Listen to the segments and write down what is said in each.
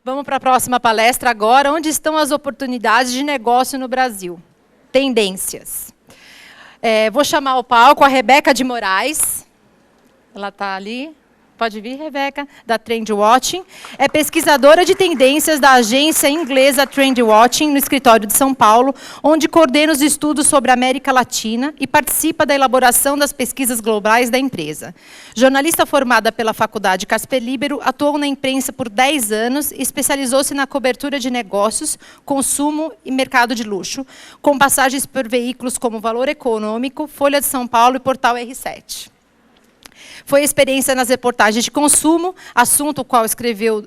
Vamos para a próxima palestra agora. Onde estão as oportunidades de negócio no Brasil? Tendências. Vou chamar ao palco a Rebeca de Moraes. Ela está ali. Pode vir, Rebeca, da Trendwatching. É pesquisadora de tendências da agência inglesa Trendwatching, no escritório de São Paulo, onde coordena os estudos sobre a América Latina e participa da elaboração das pesquisas globais da empresa. Jornalista formada pela Faculdade Casper Libero, atuou na imprensa por 10 anos e especializou-se na cobertura de negócios, consumo e mercado de luxo, com passagens por veículos como Valor Econômico, Folha de São Paulo e Portal R7. Foi experiência nas reportagens de consumo, assunto o qual escreveu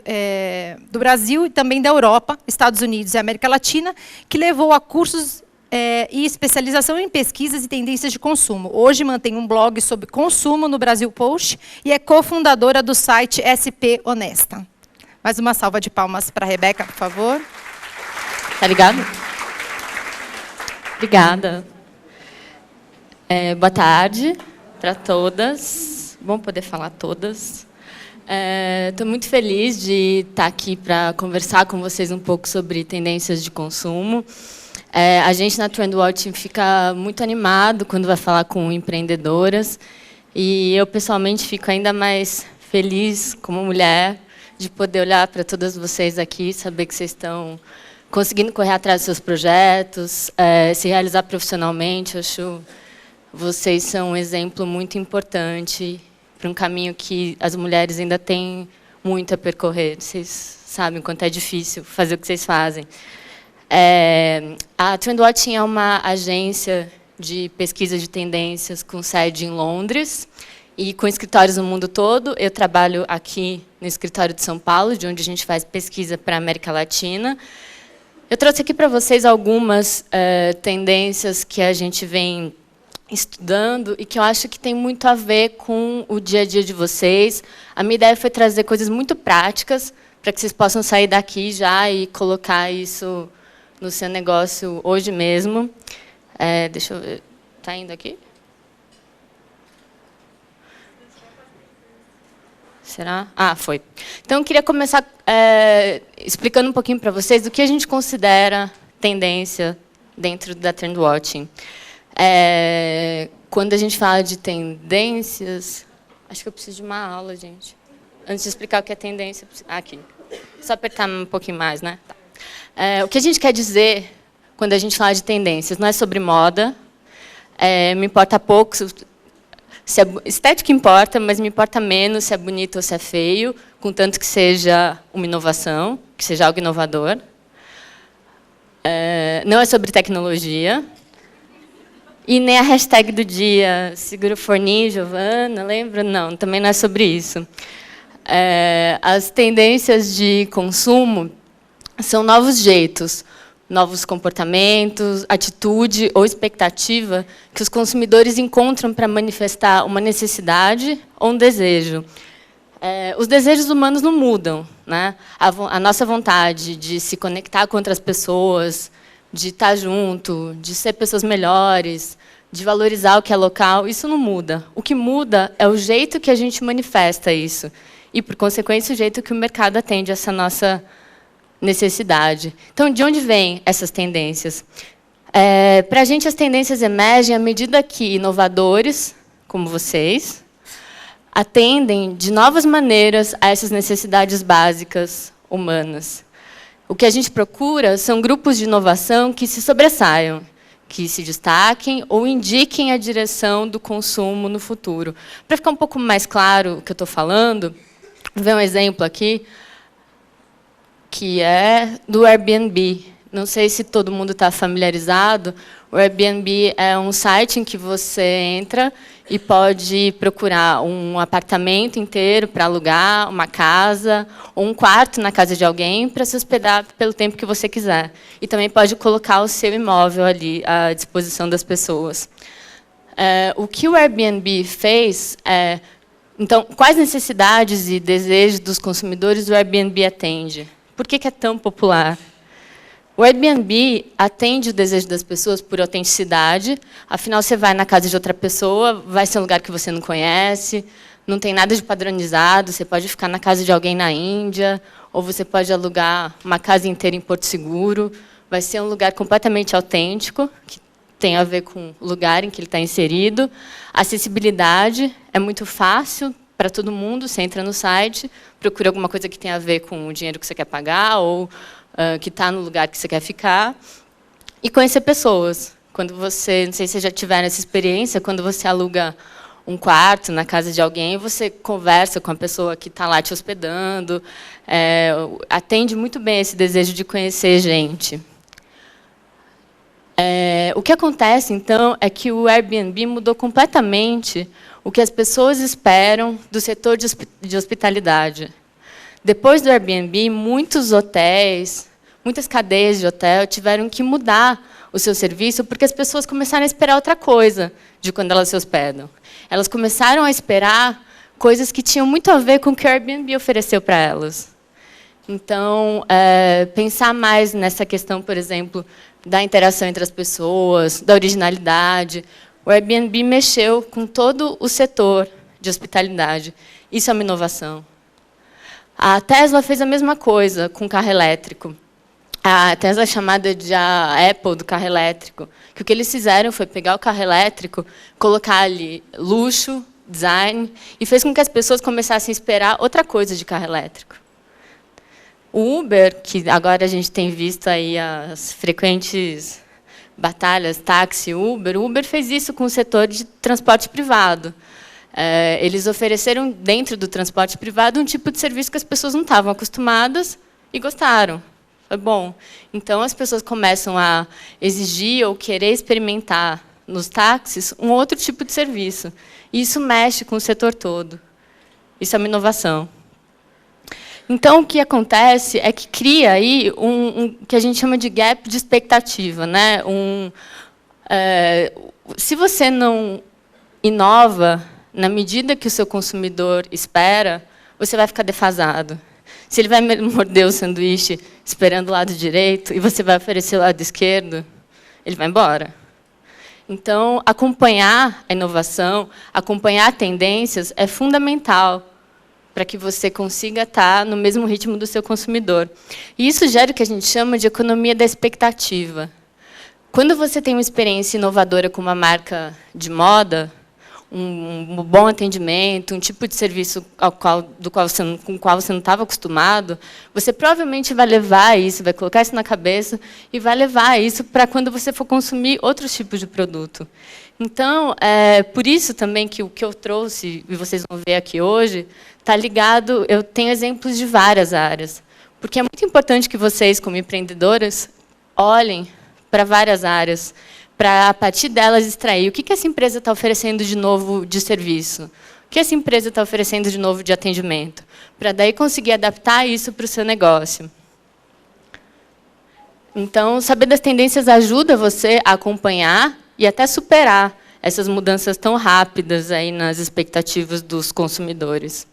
do Brasil e também da Europa, Estados Unidos e América Latina, que levou a cursos e especialização em pesquisas e tendências de consumo. Hoje mantém um blog sobre consumo no Brasil Post e é cofundadora do site SP Honesta. Mais uma salva de palmas para a Rebeca, por favor. Tá ligado? Obrigada. Boa tarde para todas. Bom poder falar todas. Estou muito feliz de estar aqui para conversar com vocês um pouco sobre tendências de consumo. A gente na Trendwatching fica muito animado quando vai falar com empreendedoras. E eu, pessoalmente, fico ainda mais feliz, como mulher, de poder olhar para todas vocês aqui, saber que vocês estão conseguindo correr atrás dos seus projetos, se realizar profissionalmente. Eu acho vocês são um exemplo muito importante para um caminho que as mulheres ainda têm muito a percorrer. Vocês sabem o quanto é difícil fazer o que vocês fazem. A Trendwatching é uma agência de pesquisa de tendências com sede em Londres e com escritórios no mundo todo. Eu trabalho aqui no escritório de São Paulo, de onde a gente faz pesquisa para a América Latina. Eu trouxe aqui para vocês algumas tendências que a gente vem estudando e que eu acho que tem muito a ver com o dia a dia de vocês. A minha ideia foi trazer coisas muito práticas para que vocês possam sair daqui já e colocar isso no seu negócio hoje mesmo. Deixa eu ver. Está indo aqui? Será? Ah, foi. Então, eu queria começar explicando um pouquinho para vocês o que a gente considera tendência dentro da Trendwatching. Quando a gente fala de tendências... Acho que eu preciso de uma aula, gente. Antes de explicar o que é tendência... Aqui. Só apertar um pouquinho mais, né? Tá. O que a gente quer dizer quando a gente fala de tendências? Não é sobre moda. Me importa pouco... estética importa, mas me importa menos se é bonito ou se é feio, contanto que seja uma inovação, que seja algo inovador. Não é sobre tecnologia. E nem a hashtag do dia, segura o forninho, Giovana, lembra? Não, também não é sobre isso. As tendências de consumo são novos jeitos, novos comportamentos, atitude ou expectativa que os consumidores encontram para manifestar uma necessidade ou um desejo. Os desejos humanos não mudam, né? A nossa vontade de se conectar com outras pessoas, de estar junto, de ser pessoas melhores, de valorizar o que é local, isso não muda. O que muda é o jeito que a gente manifesta isso. E, por consequência, o jeito que o mercado atende essa nossa necessidade. Então, de onde vêm essas tendências? Para a gente, as tendências emergem à medida que inovadores, como vocês, atendem de novas maneiras a essas necessidades básicas humanas. O que a gente procura são grupos de inovação que se sobressaiam, que se destaquem ou indiquem a direção do consumo no futuro. Para ficar um pouco mais claro o que eu estou falando, vou ver um exemplo aqui, que é do Airbnb. Não sei se todo mundo está familiarizado. O Airbnb é um site em que você entra e pode procurar um apartamento inteiro para alugar, uma casa, ou um quarto na casa de alguém para se hospedar pelo tempo que você quiser. E também pode colocar o seu imóvel ali à disposição das pessoas. O que o Airbnb fez é... Então, quais necessidades e desejos dos consumidores o Airbnb atende? Por que é tão popular? O Airbnb atende o desejo das pessoas por autenticidade, afinal, você vai na casa de outra pessoa, vai ser um lugar que você não conhece, não tem nada de padronizado, você pode ficar na casa de alguém na Índia, ou você pode alugar uma casa inteira em Porto Seguro, vai ser um lugar completamente autêntico, que tem a ver com o lugar em que ele está inserido. A acessibilidade é muito fácil para todo mundo, você entra no site, procura alguma coisa que tenha a ver com o dinheiro que você quer pagar, ou que está no lugar que você quer ficar, e conhecer pessoas. Quando você, não sei se vocês já tiveram essa experiência, quando você aluga um quarto na casa de alguém, você conversa com a pessoa que está lá te hospedando, atende muito bem esse desejo de conhecer gente. O que acontece, então, é que o Airbnb mudou completamente o que as pessoas esperam do setor de hospitalidade. Depois do Airbnb, muitos hotéis, muitas cadeias de hotel tiveram que mudar o seu serviço porque as pessoas começaram a esperar outra coisa de quando elas se hospedam. Elas começaram a esperar coisas que tinham muito a ver com o que o Airbnb ofereceu para elas. Então, pensar mais nessa questão, por exemplo, da interação entre as pessoas, da originalidade. O Airbnb mexeu com todo o setor de hospitalidade. Isso é uma inovação. A Tesla fez a mesma coisa com o carro elétrico. A Tesla é chamada de a Apple do carro elétrico. Que o que eles fizeram foi pegar o carro elétrico, colocar ali luxo, design, e fez com que as pessoas começassem a esperar outra coisa de carro elétrico. O Uber, que agora a gente tem visto aí as frequentes batalhas táxi Uber, o Uber fez isso com o setor de transporte privado. Eles ofereceram, dentro do transporte privado, um tipo de serviço que as pessoas não estavam acostumadas e gostaram. Foi bom. Então, as pessoas começam a exigir ou querer experimentar nos táxis um outro tipo de serviço. E isso mexe com o setor todo. Isso é uma inovação. Então, o que acontece é que cria aí que a gente chama de gap de expectativa, né? Se você não inova na medida que o seu consumidor espera, você vai ficar defasado. Se ele vai morder o sanduíche esperando o lado direito e você vai oferecer o lado esquerdo, ele vai embora. Então, acompanhar a inovação, acompanhar tendências é fundamental para que você consiga estar no mesmo ritmo do seu consumidor. E isso gera o que a gente chama de economia da expectativa. Quando você tem uma experiência inovadora com uma marca de moda, um bom atendimento, um tipo de serviço com o qual você não estava acostumado, você provavelmente vai levar isso, vai colocar isso na cabeça e vai levar isso para quando você for consumir outros tipos de produto. Então, por isso também que o que eu trouxe, e vocês vão ver aqui hoje, está ligado, eu tenho exemplos de várias áreas. Porque é muito importante que vocês, como empreendedoras, olhem para várias áreas, para, a partir delas, extrair o que essa empresa está oferecendo de novo de serviço, o que essa empresa está oferecendo de novo de atendimento, para daí conseguir adaptar isso para o seu negócio. Então, saber das tendências ajuda você a acompanhar e até superar essas mudanças tão rápidas aí nas expectativas dos consumidores.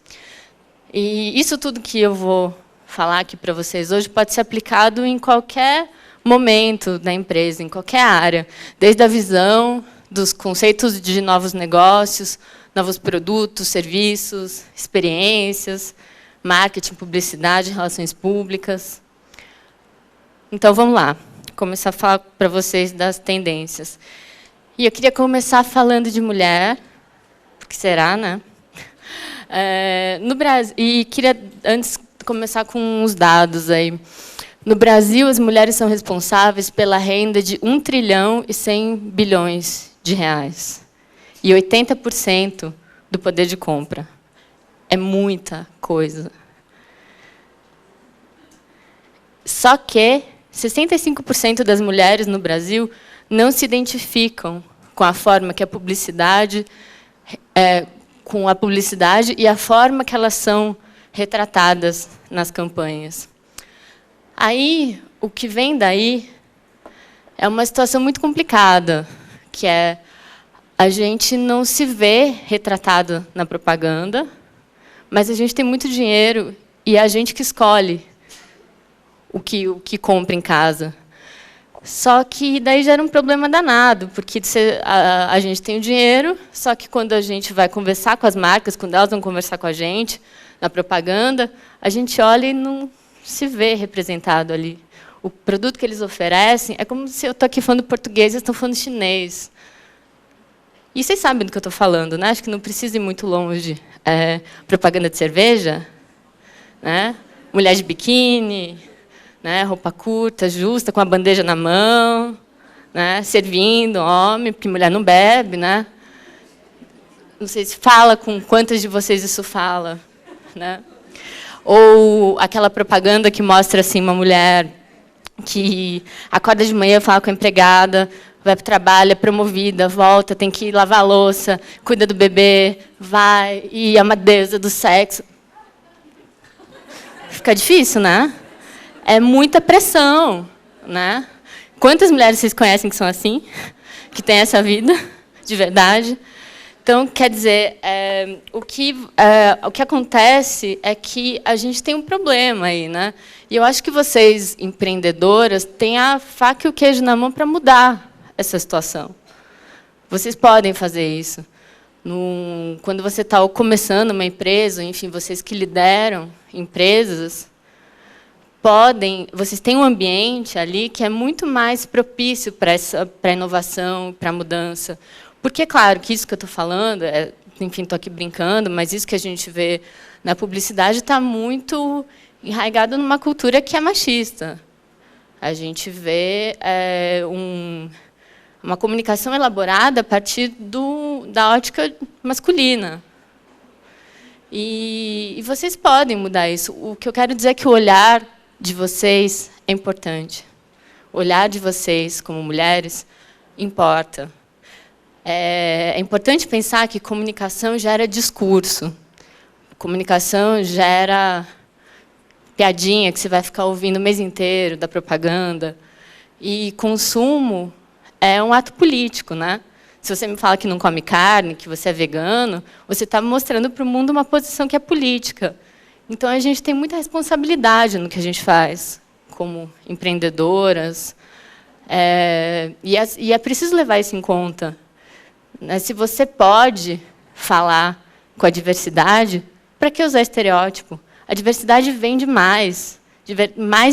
E isso tudo que eu vou falar aqui para vocês hoje pode ser aplicado em qualquer momento da empresa, em qualquer área, desde a visão dos conceitos de novos negócios, novos produtos, serviços, experiências, marketing, publicidade, relações públicas. Então, vamos lá, começar a falar para vocês das tendências. E eu queria começar falando de mulher, porque será, né? No Brasil, e queria, antes, começar com uns dados aí. No Brasil, as mulheres são responsáveis pela renda de 1 trilhão e 100 bilhões de reais. E 80% do poder de compra. É muita coisa. Só que 65% das mulheres no Brasil não se identificam com a forma que a publicidade, e a forma que elas são retratadas nas campanhas. Aí, o que vem daí é uma situação muito complicada, que é a gente não se vê retratado na propaganda, mas a gente tem muito dinheiro e é a gente que escolhe o que compra em casa. Só que daí gera um problema danado, porque a gente tem o dinheiro, só que quando a gente vai conversar com as marcas, quando elas vão conversar com a gente, na propaganda, a gente olha e não se vê representado ali. O produto que eles oferecem é como se eu estou aqui falando português e eles estão falando chinês. E vocês sabem do que eu estou falando, né? Acho que não precisa ir muito longe. Propaganda de cerveja, né? Mulher de biquíni, né? Roupa curta, justa, com a bandeja na mão, né? Servindo homem, porque mulher não bebe, né? Não sei se fala com quantas de vocês isso fala, né? Ou aquela propaganda que mostra assim uma mulher que acorda de manhã, fala com a empregada, vai para o trabalho, é promovida, volta, tem que lavar a louça, cuida do bebê, vai, e é uma deusa do sexo. Fica difícil, né? É muita pressão, né? Quantas mulheres vocês conhecem que são assim? Que têm essa vida, de verdade? Então, quer dizer, o que acontece é que a gente tem um problema aí, né? E eu acho que vocês, empreendedoras, têm a faca e o queijo na mão para mudar essa situação. Vocês podem fazer isso. Quando você está começando uma empresa, enfim, vocês que lideram empresas, vocês têm um ambiente ali que é muito mais propício para a inovação, para a mudança. Porque, claro, que isso que eu estou falando, enfim, estou aqui brincando, mas isso que a gente vê na publicidade está muito enraizado numa cultura que é machista. A gente vê uma comunicação elaborada a partir da ótica masculina. E vocês podem mudar isso. O que eu quero dizer é que o olhar de vocês é importante. O olhar de vocês, como mulheres, importa. É importante pensar que comunicação gera discurso. Comunicação gera piadinha que você vai ficar ouvindo o mês inteiro, da propaganda. E consumo é um ato político, né? Se você me fala que não come carne, que você é vegano, você está mostrando para o mundo uma posição que é política. Então, a gente tem muita responsabilidade no que a gente faz, como empreendedoras. E é preciso levar isso em conta. Se você pode falar com a diversidade, para que usar estereótipo? A diversidade vem de mais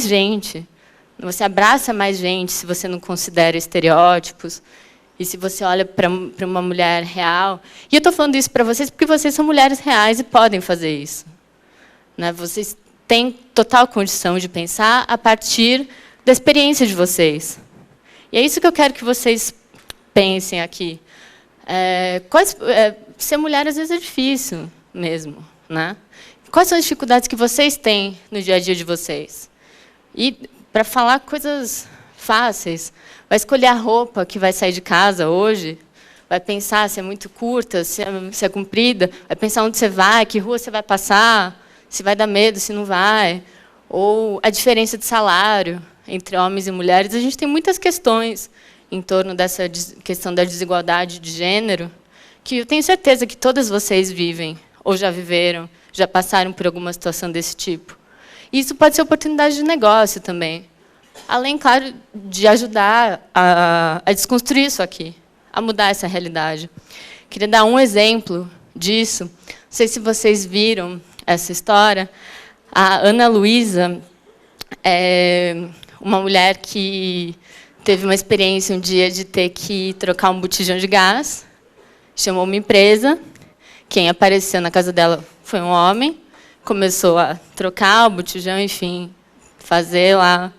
gente. Você abraça mais gente se você não considera estereótipos. E se você olha para uma mulher real... E eu estou falando isso para vocês porque vocês são mulheres reais e podem fazer isso. Né? Vocês têm total condição de pensar a partir da experiência de vocês. E é isso que eu quero que vocês pensem aqui. Ser mulher, às vezes, é difícil mesmo. Né? Quais são as dificuldades que vocês têm no dia a dia de vocês? E, para falar coisas fáceis, vai escolher a roupa que vai sair de casa hoje, vai pensar se é muito curta, se é comprida, vai pensar onde você vai, que rua você vai passar, se vai dar medo, se não vai. Ou a diferença de salário entre homens e mulheres. A gente tem muitas questões em torno dessa questão da desigualdade de gênero, que eu tenho certeza que todas vocês vivem, ou já viveram, já passaram por alguma situação desse tipo. E isso pode ser oportunidade de negócio também. Além, claro, de ajudar a desconstruir isso aqui, a mudar essa realidade. Queria dar um exemplo disso. Não sei se vocês viram essa história. A Ana Luísa é uma mulher que teve uma experiência um dia de ter que trocar um botijão de gás. Chamou uma empresa. Quem apareceu na casa dela foi um homem. Começou a trocar o botijão, enfim, fazer lá.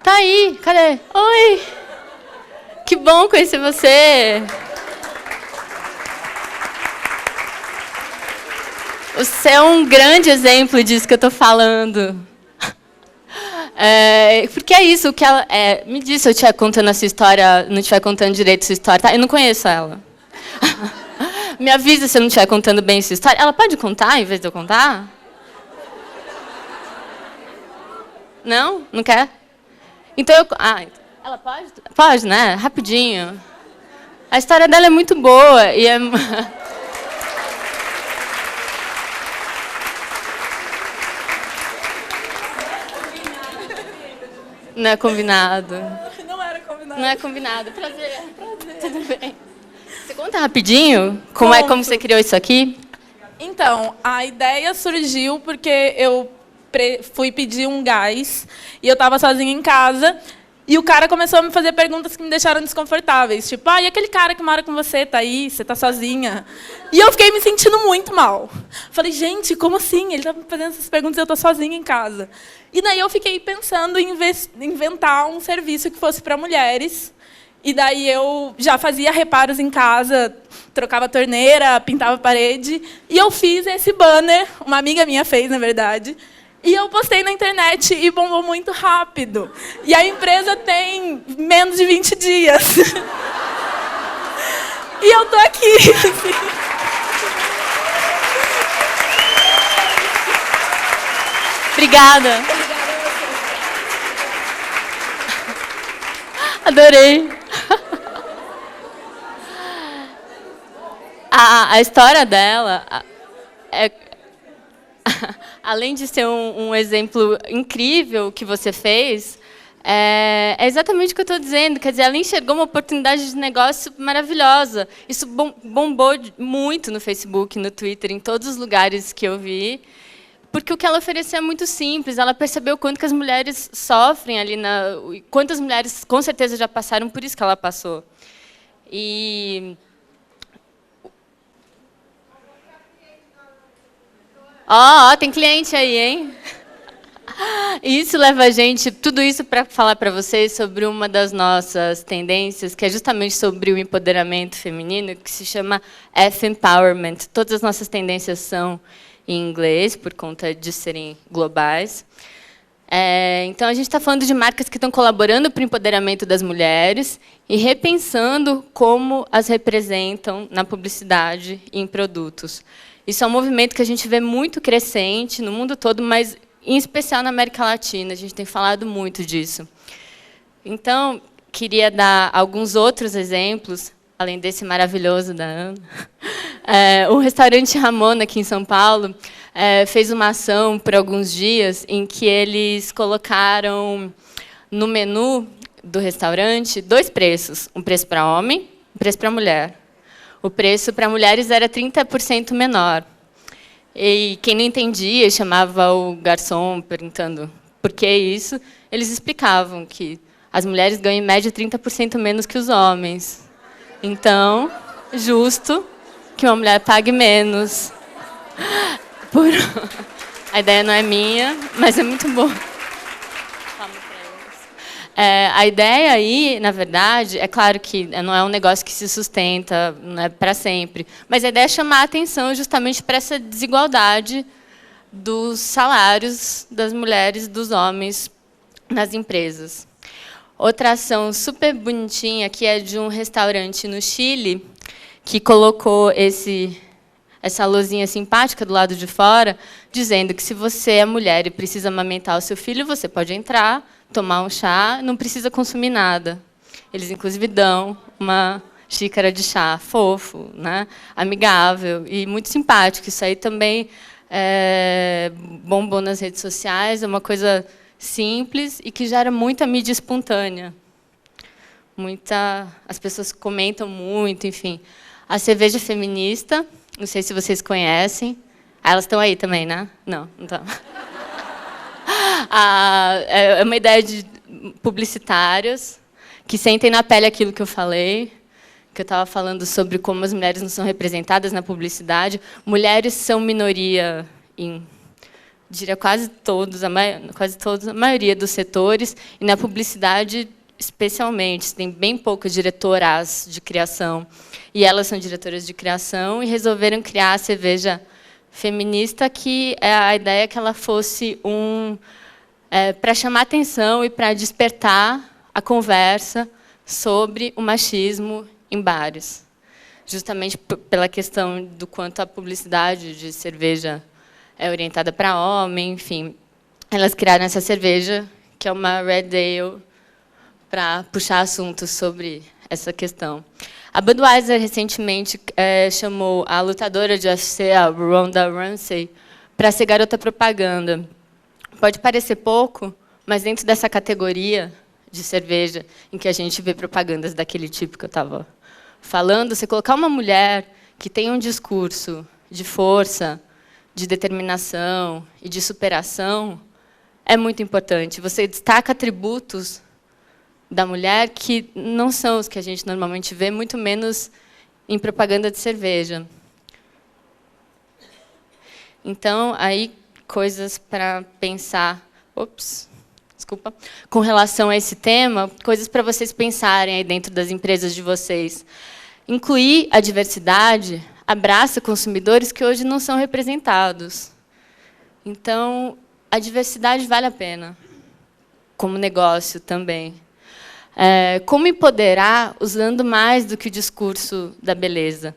Tá aí, cadê? Oi! Que bom conhecer você! Você é um grande exemplo disso que eu estou falando. Porque é isso que ela... me diz se eu estiver contando essa história, não estiver contando direito essa história. Tá? Eu não conheço ela. Me avisa se eu não estiver contando bem essa história. Ela pode contar em vez de eu contar? Não? Não quer? Então, ela pode? Pode, né? Rapidinho. A história dela é muito boa. E Não é combinado. Não era combinado. Não é combinado. Prazer. Tudo bem. Você conta rapidinho como você criou isso aqui? Então, a ideia surgiu porque eu fui pedir um gás e eu estava sozinha em casa e o cara começou a me fazer perguntas que me deixaram desconfortáveis. Tipo, e aquele cara que mora com você, tá aí, você tá sozinha? E eu fiquei me sentindo muito mal. Falei, gente, como assim? Ele tá me fazendo essas perguntas e eu tô sozinha em casa. E daí eu fiquei pensando em inventar um serviço que fosse para mulheres. E daí eu já fazia reparos em casa, trocava torneira, pintava a parede. E eu fiz esse banner, uma amiga minha fez, na verdade. E eu postei na internet e bombou muito rápido. E a empresa tem menos de 20 dias. E eu tô aqui. Obrigada. Adorei. A história dela é, além de ser um exemplo incrível que você fez, é exatamente o que eu estou dizendo. Quer dizer, ela enxergou uma oportunidade de negócio maravilhosa. Isso bombou muito no Facebook, no Twitter, em todos os lugares que eu vi. Porque o que ela oferecia é muito simples. Ela percebeu quanto que as mulheres sofrem ali, quantas mulheres, com certeza, já passaram por isso que ela passou. E... tem cliente aí, hein? E isso leva a gente, tudo isso para falar para vocês sobre uma das nossas tendências, que é justamente sobre o empoderamento feminino, que se chama F-Empowerment. Todas as nossas tendências são em inglês, por conta de serem globais. Então, a gente está falando de marcas que estão colaborando para o empoderamento das mulheres e repensando como as representam na publicidade e em produtos. Isso é um movimento que a gente vê muito crescente no mundo todo, mas, em especial, na América Latina. A gente tem falado muito disso. Então, queria dar alguns outros exemplos, além desse maravilhoso da Ana. O restaurante Ramona, aqui em São Paulo, fez uma ação por alguns dias em que eles colocaram no menu do restaurante 2 preços. Um preço para homem e um preço para mulher. O preço para mulheres era 30% menor. E quem não entendia, chamava o garçom perguntando por que isso, eles explicavam que as mulheres ganham, em média, 30% menos que os homens. Então, justo que uma mulher pague menos. A ideia não é minha, mas é muito boa. A ideia aí, na verdade, é claro que não é um negócio que se sustenta, não é para sempre, mas a ideia é chamar a atenção justamente para essa desigualdade dos salários das mulheres e dos homens nas empresas. Outra ação super bonitinha, que é de um restaurante no Chile, que colocou essa luzinha simpática do lado de fora, dizendo que se você é mulher e precisa amamentar o seu filho, você pode entrar, tomar um chá, não precisa consumir nada. Eles, inclusive, dão uma xícara de chá fofo, né? Amigável e muito simpático. Isso aí também bombou nas redes sociais, é uma coisa simples e que gera muita mídia espontânea. As pessoas comentam muito, enfim. A cerveja feminista, não sei se vocês conhecem. Elas estão aí também, né? Não estão. É uma ideia de publicitárias que sentem na pele aquilo que eu falei, que eu estava falando sobre como as mulheres não são representadas na publicidade. Mulheres são minoria em, diria, quase todos, a maioria dos setores, e na publicidade, especialmente. Tem bem poucas diretoras de criação, e elas são diretoras de criação, e resolveram criar a cerveja feminista, que a ideia é que ela fosse para chamar atenção e para despertar a conversa sobre o machismo em bares. Justamente pela questão do quanto a publicidade de cerveja é orientada para homem, enfim. Elas criaram essa cerveja, que é uma Red Ale, para puxar assuntos sobre essa questão. A Budweiser, recentemente, chamou a lutadora de UFC, a Ronda Rousey, para ser garota propaganda. Pode parecer pouco, Mas dentro dessa categoria de cerveja, em que a gente vê propagandas daquele tipo que eu estava falando, você colocar uma mulher que tem um discurso de força, de determinação e de superação é muito importante. Você destaca atributos da mulher que não são os que a gente normalmente vê, muito menos em propaganda de cerveja. Então, aí, coisas para pensar. Desculpa. Com relação a esse tema, coisas para vocês pensarem aí dentro das empresas de vocês. Incluir a diversidade abraça consumidores que hoje não são representados. Então, a diversidade vale a pena, como negócio também. Como empoderar usando mais do que o discurso da beleza?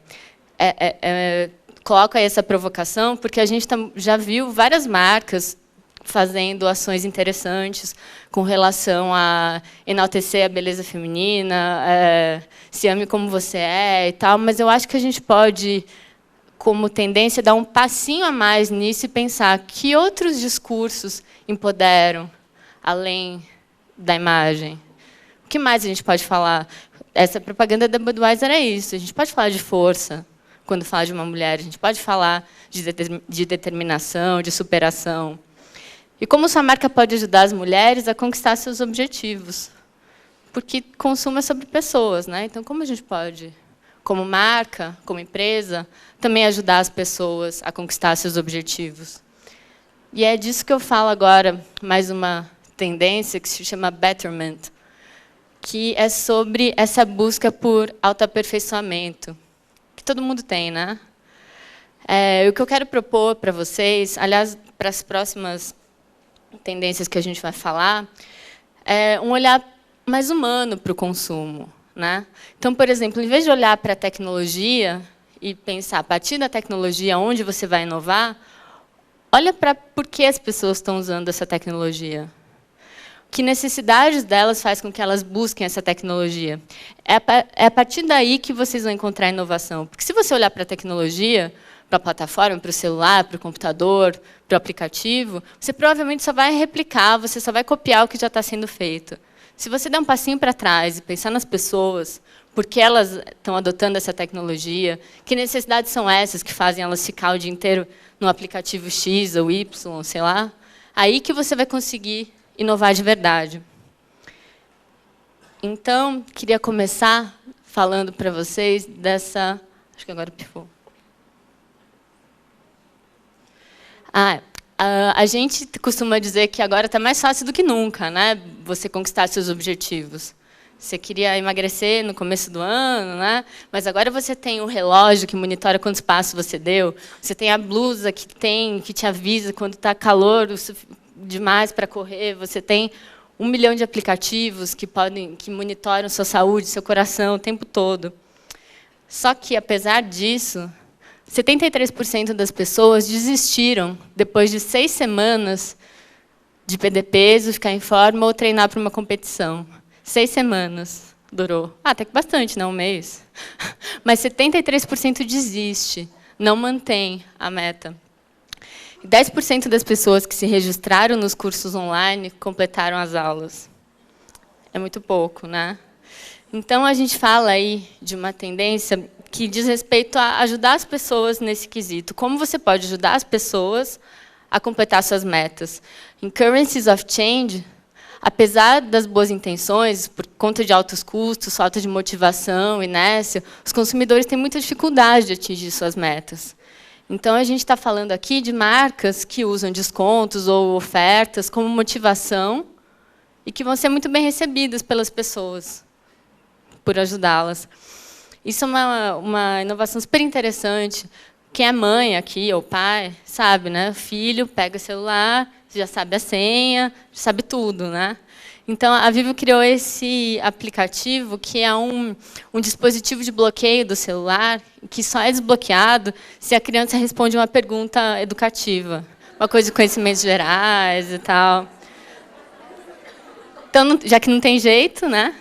Coloco aí essa provocação, porque a gente já viu várias marcas fazendo ações interessantes com relação a enaltecer a beleza feminina, se ame como você é e tal, mas eu acho que a gente pode, como tendência, dar um passinho a mais nisso e pensar que outros discursos empoderam, além da imagem. O que mais a gente pode falar? Essa propaganda da Budweiser é isso. A gente pode falar de força quando fala de uma mulher. A gente pode falar de determinação, de superação. E como sua marca pode ajudar as mulheres a conquistar seus objetivos? Porque consumo é sobre pessoas, né? Então, como a gente pode, como marca, como empresa, também ajudar as pessoas a conquistar seus objetivos? E é disso que eu falo agora, mais uma tendência que se chama betterment, que é sobre essa busca por autoaperfeiçoamento, que todo mundo tem, né? O que eu quero propor para vocês, aliás, para as próximas tendências que a gente vai falar, é um olhar mais humano para o consumo, né? Então, por exemplo, em vez de olhar para a tecnologia e pensar, a partir da tecnologia, onde você vai inovar, olha para por que as pessoas estão usando essa tecnologia. Que necessidades delas faz com que elas busquem essa tecnologia? É a partir daí que vocês vão encontrar inovação. Porque se você olhar para a tecnologia, para a plataforma, para o celular, para o computador, para o aplicativo, você provavelmente só vai replicar, você só vai copiar o que já está sendo feito. Se você der um passinho para trás e pensar nas pessoas, por que elas estão adotando essa tecnologia, que necessidades são essas que fazem elas ficar o dia inteiro no aplicativo X ou Y, sei lá, aí que você vai conseguir inovar de verdade. Então, queria começar falando para vocês dessa... Acho que agora pifou. A gente costuma dizer que agora está mais fácil do que nunca, né? Você conquistar seus objetivos. Você queria emagrecer no começo do ano, né? Mas agora você tem um relógio que monitora quantos passos você deu. Você tem a blusa que te avisa quando está calor demais para correr. Você tem 1 milhão de aplicativos que monitoram sua saúde, seu coração o tempo todo. Só que, apesar disso, 73% das pessoas desistiram depois de 6 semanas de perder peso, ficar em forma ou treinar para uma competição. 6 semanas durou. Até que bastante, não? Um mês. Mas 73% desiste, não mantém a meta. 10% das pessoas que se registraram nos cursos online completaram as aulas. É muito pouco, né? Então, a gente fala aí de uma tendência que diz respeito a ajudar as pessoas nesse quesito. Como você pode ajudar as pessoas a completar suas metas? Em Currencies of Change, apesar das boas intenções, por conta de altos custos, falta de motivação, inércia, os consumidores têm muita dificuldade de atingir suas metas. Então, a gente está falando aqui de marcas que usam descontos ou ofertas como motivação e que vão ser muito bem recebidas pelas pessoas, por ajudá-las. Isso é uma inovação super interessante. Quem é mãe aqui, ou pai, sabe, né? O filho pega o celular, já sabe a senha, já sabe tudo, né? Então, a Vivo criou esse aplicativo, que é um dispositivo de bloqueio do celular, que só é desbloqueado se a criança responde uma pergunta educativa, uma coisa de conhecimentos gerais e tal. Então, já que não tem jeito, né?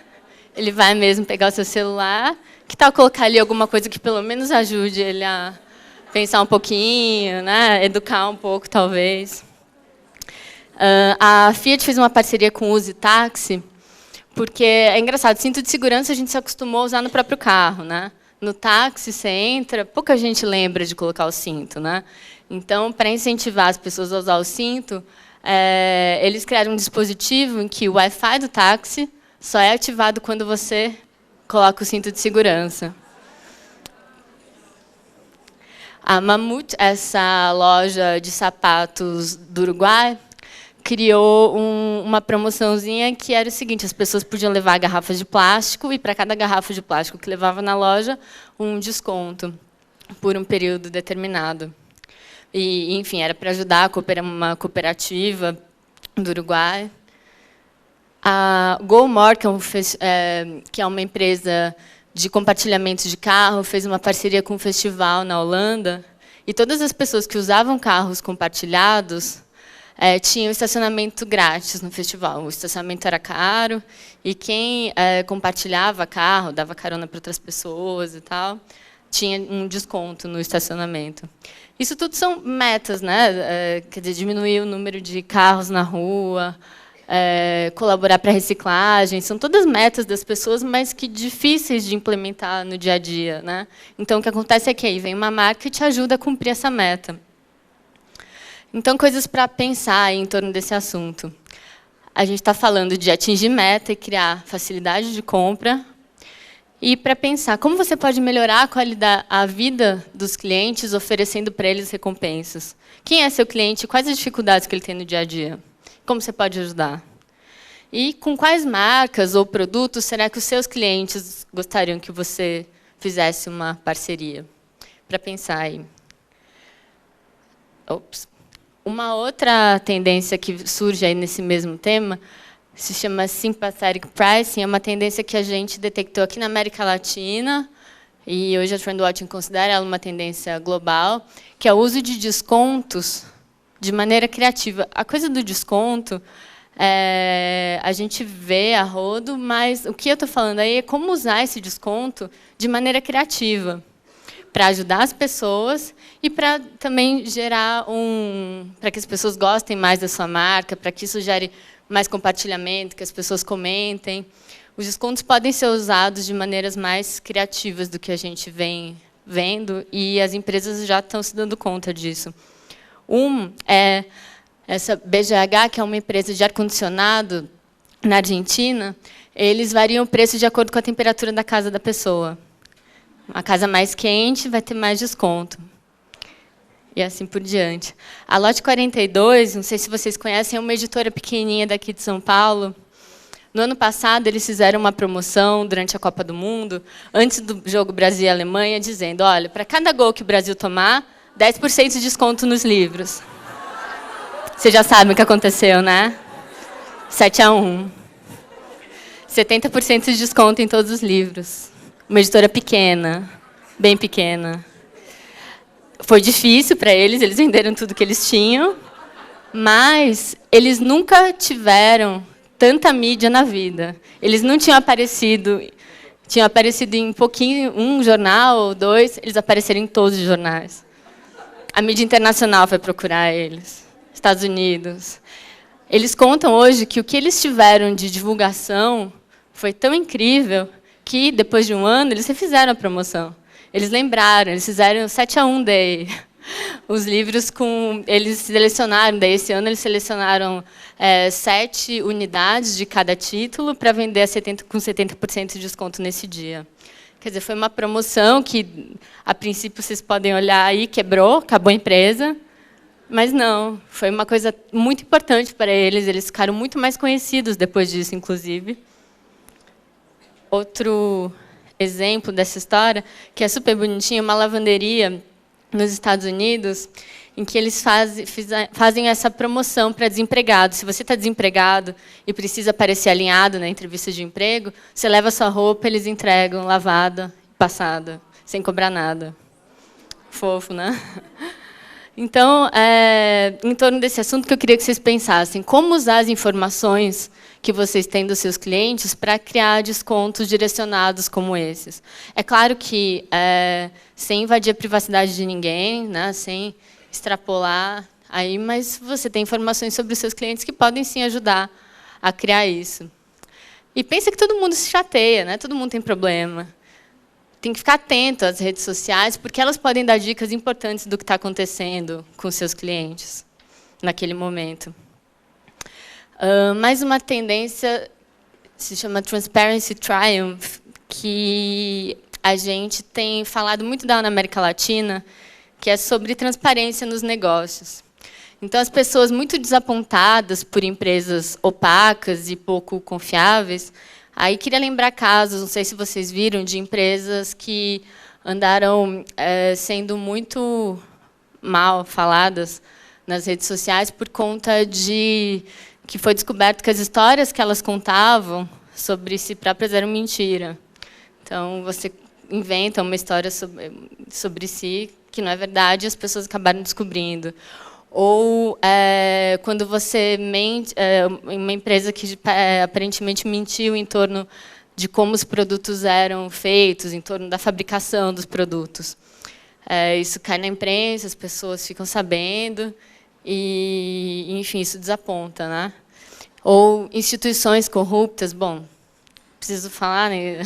Ele vai mesmo pegar o seu celular. Que tal colocar ali alguma coisa que pelo menos ajude ele a pensar um pouquinho, né? Educar um pouco, talvez. A Fiat fez uma parceria com o Use Táxi, porque é engraçado, cinto de segurança a gente se acostumou a usar no próprio carro, né? No táxi, você entra, pouca gente lembra de colocar o cinto, né? Então, para incentivar as pessoas a usar o cinto, eles criaram um dispositivo em que o Wi-Fi do táxi só é ativado quando você coloca o cinto de segurança. A Mamut, essa loja de sapatos do Uruguai, criou uma promoçãozinha que era o seguinte: as pessoas podiam levar garrafas de plástico e, para cada garrafa de plástico que levava na loja, um desconto por um período determinado. E, enfim, era para ajudar uma cooperativa do Uruguai. A GoMore, que é uma empresa de compartilhamento de carro, fez uma parceria com um festival na Holanda, e todas as pessoas que usavam carros compartilhados tinham estacionamento grátis no festival. O estacionamento era caro, e quem compartilhava carro, dava carona para outras pessoas e tal, tinha um desconto no estacionamento. Isso tudo são metas, né? Quer dizer, diminuir o número de carros na rua, colaborar para a reciclagem, são todas metas das pessoas, mas que difíceis de implementar no dia a dia, né? Então, o que acontece é que aí vem uma marca e te ajuda a cumprir essa meta. Então, coisas para pensar em torno desse assunto. A gente está falando de atingir meta e criar facilidade de compra. E para pensar como você pode melhorar a vida dos clientes oferecendo para eles recompensas. Quem é seu cliente? Quais as dificuldades que ele tem no dia a dia? Como você pode ajudar? E com quais marcas ou produtos será que os seus clientes gostariam que você fizesse uma parceria? Para pensar aí. Ops. Uma outra tendência que surge aí nesse mesmo tema se chama Sympathetic Pricing, é uma tendência que a gente detectou aqui na América Latina, e hoje a Trendwatching considera ela uma tendência global, que é o uso de descontos de maneira criativa. A coisa do desconto, a gente vê a rodo, mas o que eu estou falando aí é como usar esse desconto de maneira criativa, para ajudar as pessoas e para também gerar para que as pessoas gostem mais da sua marca, para que isso gere mais compartilhamento, que as pessoas comentem. Os descontos podem ser usados de maneiras mais criativas do que a gente vem vendo, e as empresas já estão se dando conta disso. É essa BGH, que é uma empresa de ar-condicionado na Argentina, eles variam o preço de acordo com a temperatura da casa da pessoa. Uma casa mais quente vai ter mais desconto. E assim por diante. A Lote 42, não sei se vocês conhecem, é uma editora pequenininha daqui de São Paulo. No ano passado, eles fizeram uma promoção durante a Copa do Mundo, antes do jogo Brasil e Alemanha, dizendo: olha, para cada gol que o Brasil tomar, 10% de desconto nos livros. Vocês já sabem o que aconteceu, né? 7-1. 70% de desconto em todos os livros. Uma editora pequena, bem pequena. Foi difícil para eles venderam tudo que eles tinham, mas eles nunca tiveram tanta mídia na vida. Eles não tinham aparecido em um jornal ou dois, eles apareceram em todos os jornais. A mídia internacional foi procurar eles, Estados Unidos. Eles contam hoje que o que eles tiveram de divulgação foi tão incrível que, depois de um ano, eles refizeram a promoção. Eles lembraram, eles fizeram o 7-1 Day. Os livros eles selecionaram, daí esse ano eles selecionaram 7 unidades de cada título para vender com 70% de desconto nesse dia. Quer dizer, foi uma promoção que, a princípio, vocês podem olhar aí, quebrou, acabou a empresa, mas não, foi uma coisa muito importante para eles ficaram muito mais conhecidos depois disso, inclusive. Outro exemplo dessa história, que é super bonitinho, uma lavanderia nos Estados Unidos, em que eles fazem essa promoção para desempregados. Se você está desempregado e precisa aparecer alinhado na entrevista de emprego, você leva a sua roupa, eles entregam lavada, passada, sem cobrar nada. Fofo, né? Então, em torno desse assunto, que eu queria que vocês pensassem, como usar as informações que vocês têm dos seus clientes para criar descontos direcionados como esses. É claro que, sem invadir a privacidade de ninguém, né, sem extrapolar, Aí, mas você tem informações sobre os seus clientes que podem sim ajudar a criar isso. E pensa que todo mundo se chateia, né? Todo mundo tem problema. Tem que ficar atento às redes sociais, porque elas podem dar dicas importantes do que está acontecendo com os seus clientes naquele momento. Mais uma tendência se chama Transparency Triumph, que a gente tem falado muito dela na América Latina, que é sobre transparência nos negócios. Então, as pessoas muito desapontadas por empresas opacas e pouco confiáveis. Aí, queria lembrar casos, não sei se vocês viram, de empresas que andaram sendo muito mal faladas nas redes sociais por conta de que foi descoberto que as histórias que elas contavam sobre si próprias eram mentira. Então, você inventa uma história sobre si que não é verdade e as pessoas acabaram descobrindo. Ou quando você mente, uma empresa que aparentemente mentiu em torno de como os produtos eram feitos, em torno da fabricação dos produtos. Isso cai na imprensa, as pessoas ficam sabendo, e, enfim, isso desaponta, né? Ou instituições corruptas, bom, preciso falar, né?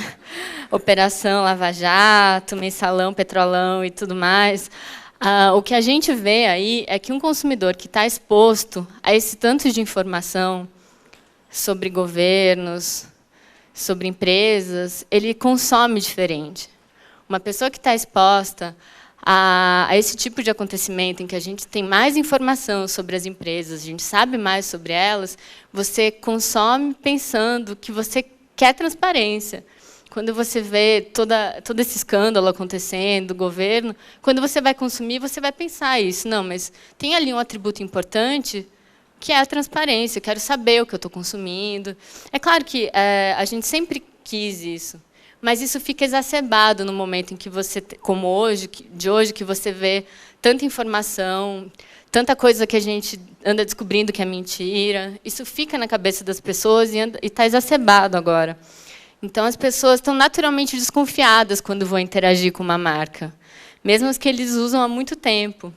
Operação Lava Jato, Mensalão, Petrolão e tudo mais. O que a gente vê aí é que um consumidor que está exposto a esse tanto de informação sobre governos, sobre empresas, ele consome diferente. Uma pessoa que está exposta a esse tipo de acontecimento, em que a gente tem mais informação sobre as empresas, a gente sabe mais sobre elas, você consome pensando que você quer transparência. Quando você vê todo esse escândalo acontecendo, do governo, quando você vai consumir, você vai pensar isso. Não, mas tem ali um atributo importante, que é a transparência. Eu quero saber o que eu estou consumindo. É claro que a gente sempre quis isso, mas isso fica exacerbado no momento em que você, como hoje, que você vê tanta informação, tanta coisa que a gente anda descobrindo que é mentira. Isso fica na cabeça das pessoas e está exacerbado agora. Então, as pessoas estão naturalmente desconfiadas quando vão interagir com uma marca, mesmo as que eles usam há muito tempo.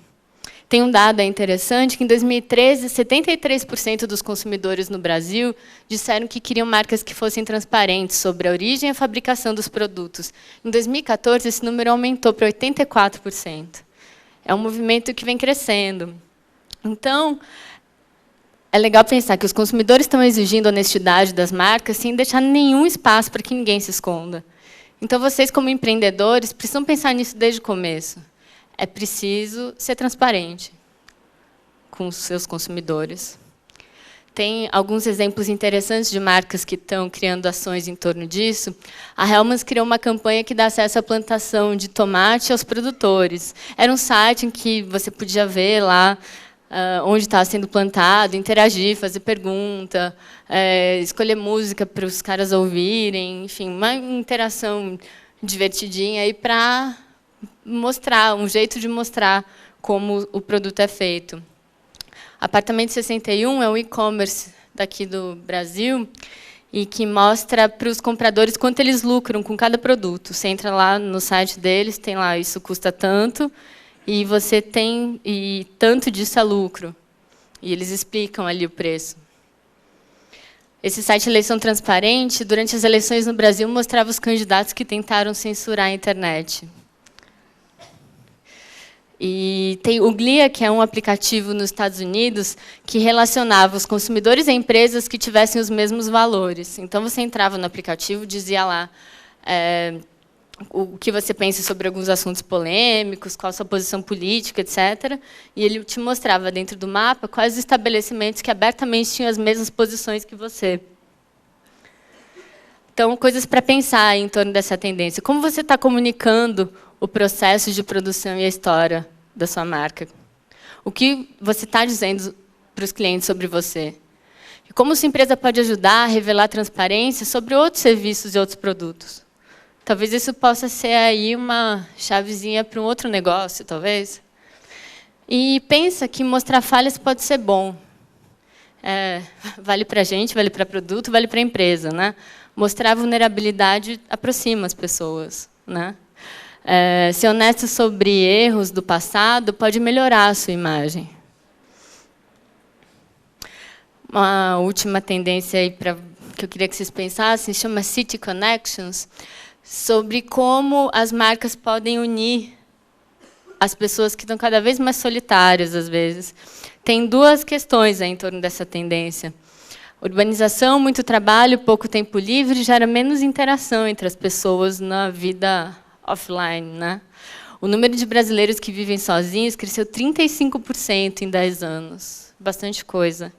Tem um dado interessante, que em 2013, 73% dos consumidores no Brasil disseram que queriam marcas que fossem transparentes sobre a origem e a fabricação dos produtos. Em 2014, esse número aumentou para 84%. É um movimento que vem crescendo. Então, é legal pensar que os consumidores estão exigindo honestidade das marcas sem deixar nenhum espaço para que ninguém se esconda. Então, vocês, como empreendedores, precisam pensar nisso desde o começo. É preciso ser transparente com os seus consumidores. Tem alguns exemplos interessantes de marcas que estão criando ações em torno disso. A Hellmann's criou uma campanha que dá acesso à plantação de tomate aos produtores. Era um site em que você podia ver lá onde está sendo plantado, interagir, fazer pergunta, escolher música para os caras ouvirem, enfim, uma interação divertidinha aí para mostrar, um jeito de mostrar como o produto é feito. Apartamento 61 é um e-commerce daqui do Brasil e que mostra para os compradores quanto eles lucram com cada produto. Você entra lá no site deles, tem lá, isso custa tanto, e você tem, e tanto disso é lucro. E eles explicam ali o preço. Esse site Eleição Transparente, durante as eleições no Brasil, mostrava os candidatos que tentaram censurar a internet. E tem o Glia, que é um aplicativo nos Estados Unidos, que relacionava os consumidores a empresas que tivessem os mesmos valores. Então, você entrava no aplicativo, dizia lá o que você pensa sobre alguns assuntos polêmicos, qual a sua posição política, etc. E ele te mostrava, dentro do mapa, quais os estabelecimentos que abertamente tinham as mesmas posições que você. Então, coisas para pensar em torno dessa tendência. Como você está comunicando o processo de produção e a história da sua marca? O que você está dizendo para os clientes sobre você? E como sua empresa pode ajudar a revelar transparência sobre outros serviços e outros produtos? Talvez isso possa ser aí uma chavezinha para um outro negócio, talvez. E pensa que mostrar falhas pode ser bom. Vale para a gente, vale para produto, vale para a empresa, né? Mostrar vulnerabilidade aproxima as pessoas, né? Ser honesto sobre erros do passado pode melhorar a sua imagem. Uma última tendência aí que eu queria que vocês pensassem chama City Connections, sobre como as marcas podem unir as pessoas que estão cada vez mais solitárias, às vezes. Tem duas questões aí em torno dessa tendência. Urbanização, muito trabalho, pouco tempo livre, gera menos interação entre as pessoas na vida offline, né? O número de brasileiros que vivem sozinhos cresceu 35% em 10 anos. Bastante coisa.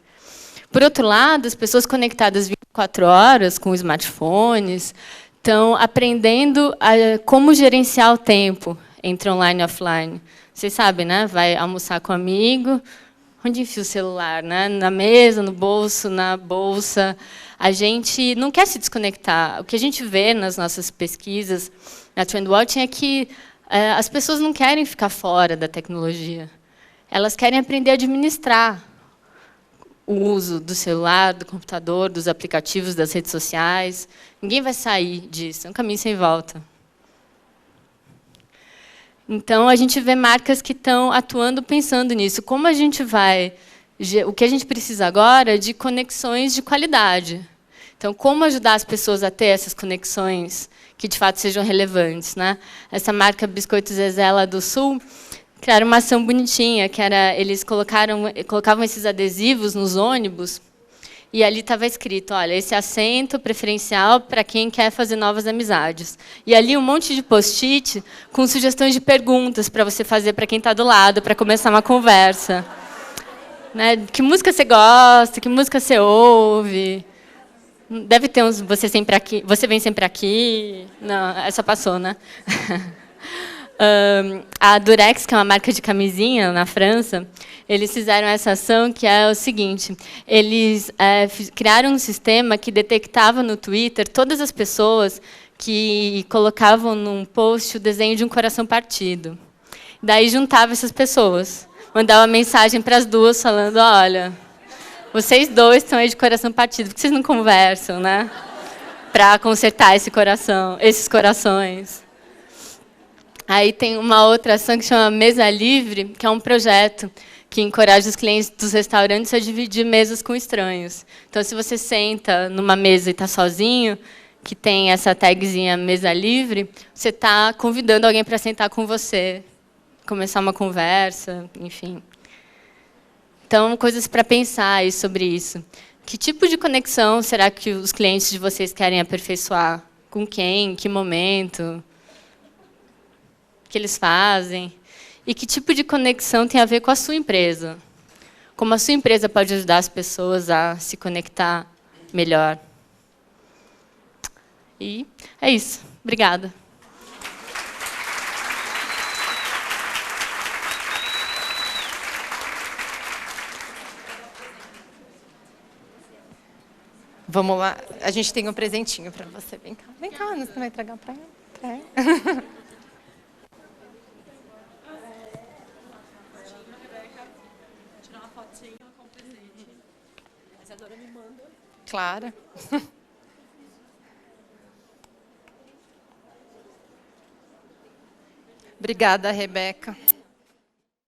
Por outro lado, as pessoas conectadas 24 horas com smartphones estão aprendendo como gerenciar o tempo entre online e offline. Vocês sabem, né? Vai almoçar com um amigo, onde enfia o celular, né? Na mesa, no bolso, na bolsa. A gente não quer se desconectar. O que a gente vê nas nossas pesquisas, na Trendwatch, é que as pessoas não querem ficar fora da tecnologia. Elas querem aprender a administrar o uso do celular, do computador, dos aplicativos, das redes sociais. Ninguém vai sair disso. É um caminho sem volta. Então, a gente vê marcas que estão atuando pensando nisso. Como a gente vai... O que a gente precisa agora é de conexões de qualidade. Então, como ajudar as pessoas a ter essas conexões que, de fato, sejam relevantes, né? Essa marca Biscoito Zezé lá do Sul criaram uma ação bonitinha, que era... Eles colocavam esses adesivos nos ônibus, e ali estava escrito, olha, esse assento preferencial para quem quer fazer novas amizades. E ali um monte de post-it com sugestões de perguntas para você fazer para quem está do lado, para começar uma conversa. Né? Que música você gosta? Que música você ouve? Deve ter uns você sempre aqui, você vem sempre aqui. Não, essa passou, né? A Durex, que é uma marca de camisinha na França, eles fizeram essa ação que é o seguinte, eles criaram um sistema que detectava no Twitter todas as pessoas que colocavam num post o desenho de um coração partido. Daí juntava essas pessoas, mandava mensagem para as duas falando, olha, vocês dois estão aí de coração partido, por que vocês não conversam, né? Para consertar esse coração, esses corações. Aí tem uma outra ação que chama Mesa Livre, que é um projeto que encoraja os clientes dos restaurantes a dividir mesas com estranhos. Então, se você senta numa mesa e está sozinho, que tem essa tagzinha Mesa Livre, você está convidando alguém para sentar com você, começar uma conversa, enfim. Então, coisas para pensar aí sobre isso. Que tipo de conexão será que os clientes de vocês querem aperfeiçoar? Com quem? Em que momento? O que eles fazem? E que tipo de conexão tem a ver com a sua empresa? Como a sua empresa pode ajudar as pessoas a se conectar melhor? E é isso. Obrigada. Vamos lá. A gente tem um presentinho para você. Vem cá. Vem cá, você vai entregar para ela. Claro. Obrigada, Rebeca.